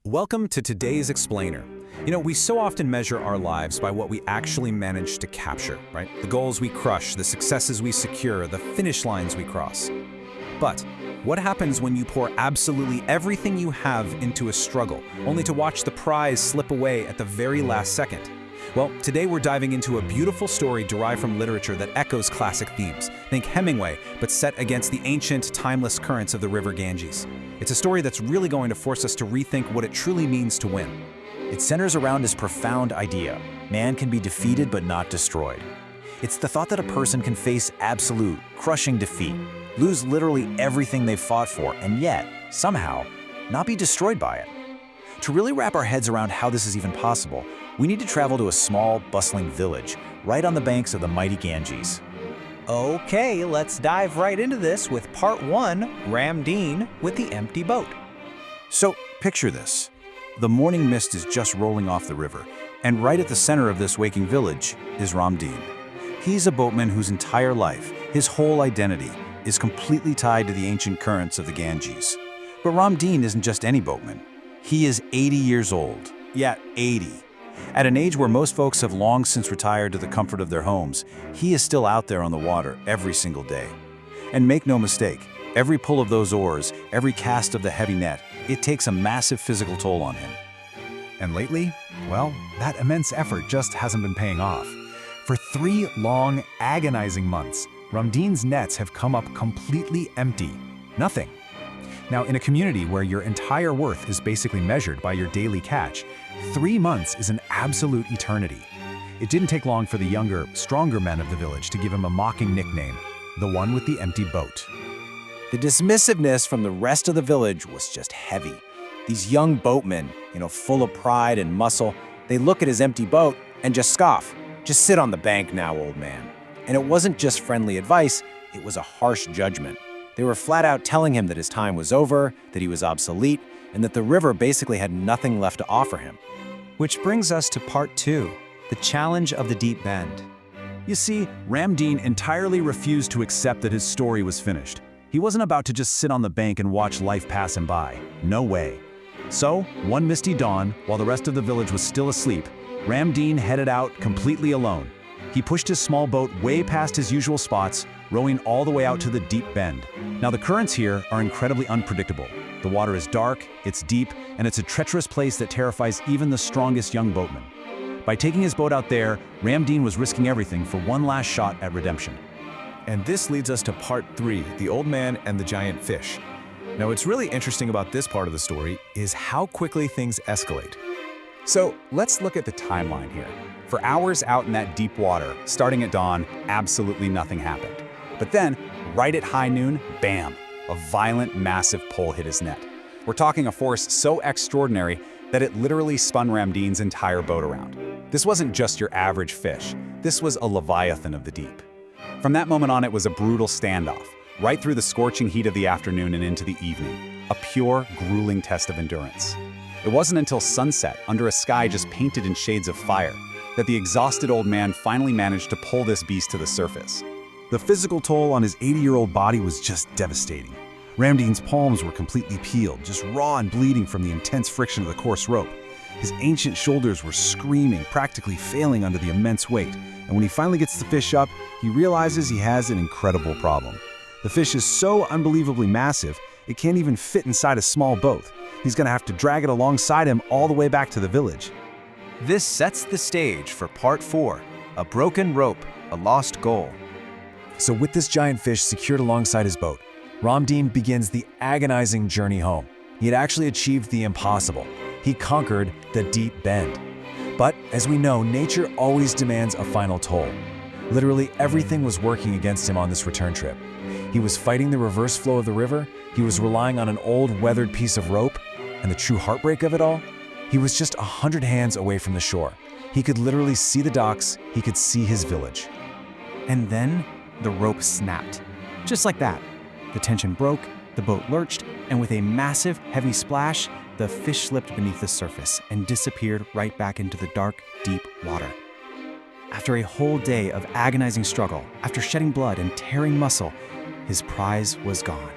Welcome to today's Explainer. We so often measure our lives by what we actually manage to capture, right? The goals we crush, the successes we secure, the finish lines we cross. But what happens when you pour absolutely everything you have into a struggle, only to watch the prize slip away at the very last second? Well, today we're diving into a beautiful story derived from literature that echoes classic themes. Think Hemingway, but set against the ancient, timeless currents of the river Ganges. It's a story that's really going to force us to rethink what it truly means to win. It centers around this profound idea: man can be defeated but not destroyed. It's the thought that a person can face absolute, crushing defeat, lose literally everything they've fought for, and yet, somehow, not be destroyed by it. To really wrap our heads around how this is even possible, we need to travel to a small, bustling village, right on the banks of the mighty Ganges. Okay, let's dive right into this with part 1, Ramdeen with the empty boat. So, picture this. The morning mist is just rolling off the river, and right at the center of this waking village is Ramdine. He's a boatman whose entire life, his whole identity, is completely tied to the ancient currents of the Ganges. But Ramdine isn't just any boatman. He is 80 years old. Yeah, 80. At an age where most folks have long since retired to the comfort of their homes, he is still out there on the water every single day. And make no mistake, every pull of those oars, every cast of the heavy net, it takes a massive physical toll on him. And lately, well, that immense effort just hasn't been paying off. For 3 long, agonizing months, Ramdine's nets have come up completely empty. Nothing. Now, in a community where your entire worth is basically measured by your daily catch, 3 months is an absolute eternity. It didn't take long for the younger, stronger men of the village to give him a mocking nickname: the one with the empty boat. The dismissiveness from the rest of the village was just heavy. These young boatmen, full of pride and muscle, they look at his empty boat and just scoff. "Just sit on the bank now, old man." And it wasn't just friendly advice, it was a harsh judgment. They were flat out telling him that his time was over, that he was obsolete, and that the river basically had nothing left to offer him. Which brings us to part 2, the challenge of the deep bend. You see, Ramdine entirely refused to accept that his story was finished. He wasn't about to just sit on the bank and watch life pass him by. No way. So, one misty dawn, while the rest of the village was still asleep, Ramdine headed out completely alone. He pushed his small boat way past his usual spots, rowing all the way out to the deep bend. Now, the currents here are incredibly unpredictable. The water is dark, it's deep, and it's a treacherous place that terrifies even the strongest young boatman. By taking his boat out there, Ramdine was risking everything for one last shot at redemption. And this leads us to part 3, the old man and the giant fish. Now, what's really interesting about this part of the story is how quickly things escalate. So let's look at the timeline here. For hours out in that deep water, starting at dawn, absolutely nothing happened. But then, right at high noon, bam, a violent, massive pull hit his net. We're talking a force so extraordinary that it literally spun Ramdine's entire boat around. This wasn't just your average fish. This was a leviathan of the deep. From that moment on, it was a brutal standoff, right through the scorching heat of the afternoon and into the evening. A pure, grueling test of endurance. It wasn't until sunset, under a sky just painted in shades of fire, that the exhausted old man finally managed to pull this beast to the surface. The physical toll on his 80-year-old body was just devastating. Ramdine's palms were completely peeled, just raw and bleeding from the intense friction of the coarse rope. His ancient shoulders were screaming, practically failing under the immense weight. And when he finally gets the fish up, he realizes he has an incredible problem. The fish is so unbelievably massive, it can't even fit inside a small boat. He's gonna have to drag it alongside him all the way back to the village. This sets the stage for part 4, a broken rope, a lost goal. So with this giant fish secured alongside his boat, Ramdine begins the agonizing journey home. He had actually achieved the impossible. He conquered the deep bend. But as we know, nature always demands a final toll. Literally everything was working against him on this return trip. He was fighting the reverse flow of the river, he was relying on an old weathered piece of rope, and the true heartbreak of it all? He was just 100 hands away from the shore. He could literally see the docks, he could see his village. And then the rope snapped. Just like that. The tension broke, the boat lurched, and with a massive, heavy splash, the fish slipped beneath the surface and disappeared right back into the dark, deep water. After a whole day of agonizing struggle, after shedding blood and tearing muscle, his prize was gone.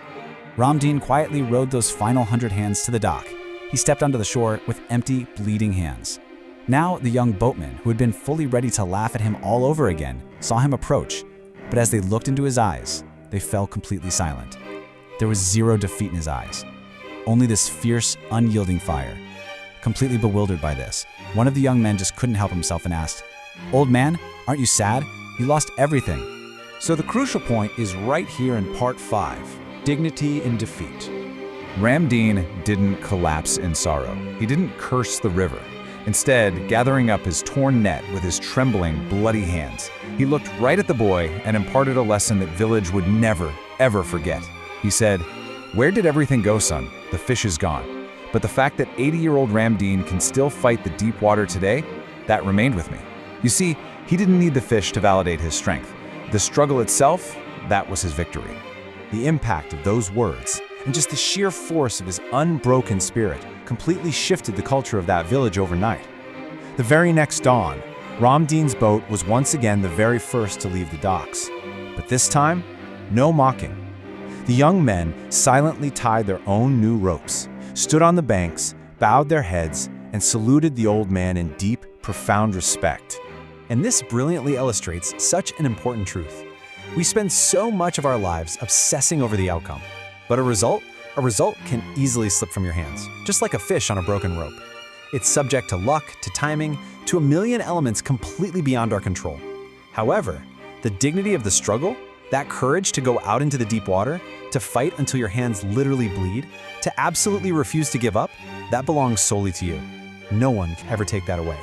Ramdine quietly rowed those final 100 hands to the dock. He stepped onto the shore with empty, bleeding hands. Now, the young boatmen, who had been fully ready to laugh at him all over again, saw him approach. But as they looked into his eyes, they fell completely silent. There was zero defeat in his eyes, only this fierce, unyielding fire. Completely bewildered by this, one of the young men just couldn't help himself and asked, "Old man, aren't you sad? You lost everything." So the crucial point is right here in part 5, dignity in defeat. Ramdine didn't collapse in sorrow. He didn't curse the river. Instead, gathering up his torn net with his trembling, bloody hands, he looked right at the boy and imparted a lesson that village would never, ever forget. He said, "Where did everything go, son? The fish is gone. But the fact that 80-year-old Ramdine can still fight the deep water today, that remained with me." You see, he didn't need the fish to validate his strength. The struggle itself, that was his victory. The impact of those words and just the sheer force of his unbroken spirit completely shifted the culture of that village overnight. The very next dawn, Ramdine's boat was once again the very first to leave the docks. But this time, no mocking. The young men silently tied their own new ropes, stood on the banks, bowed their heads, and saluted the old man in deep, profound respect. And this brilliantly illustrates such an important truth. We spend so much of our lives obsessing over the outcome, but a result can easily slip from your hands, just like a fish on a broken rope. It's subject to luck, to timing, to a million elements completely beyond our control. However, the dignity of the struggle, that courage to go out into the deep water, to fight until your hands literally bleed, to absolutely refuse to give up, that belongs solely to you. No one can ever take that away.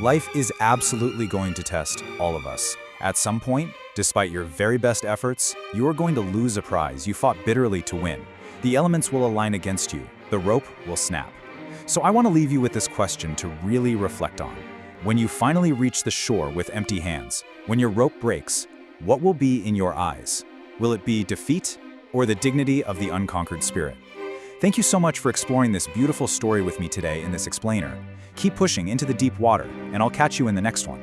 Life is absolutely going to test all of us. At some point, despite your very best efforts, you are going to lose a prize you fought bitterly to win. The elements will align against you. The rope will snap. So I want to leave you with this question to really reflect on. When you finally reach the shore with empty hands, when your rope breaks, what will be in your eyes? Will it be defeat or the dignity of the unconquered spirit? Thank you so much for exploring this beautiful story with me today in this explainer. Keep pushing into the deep water, and I'll catch you in the next one.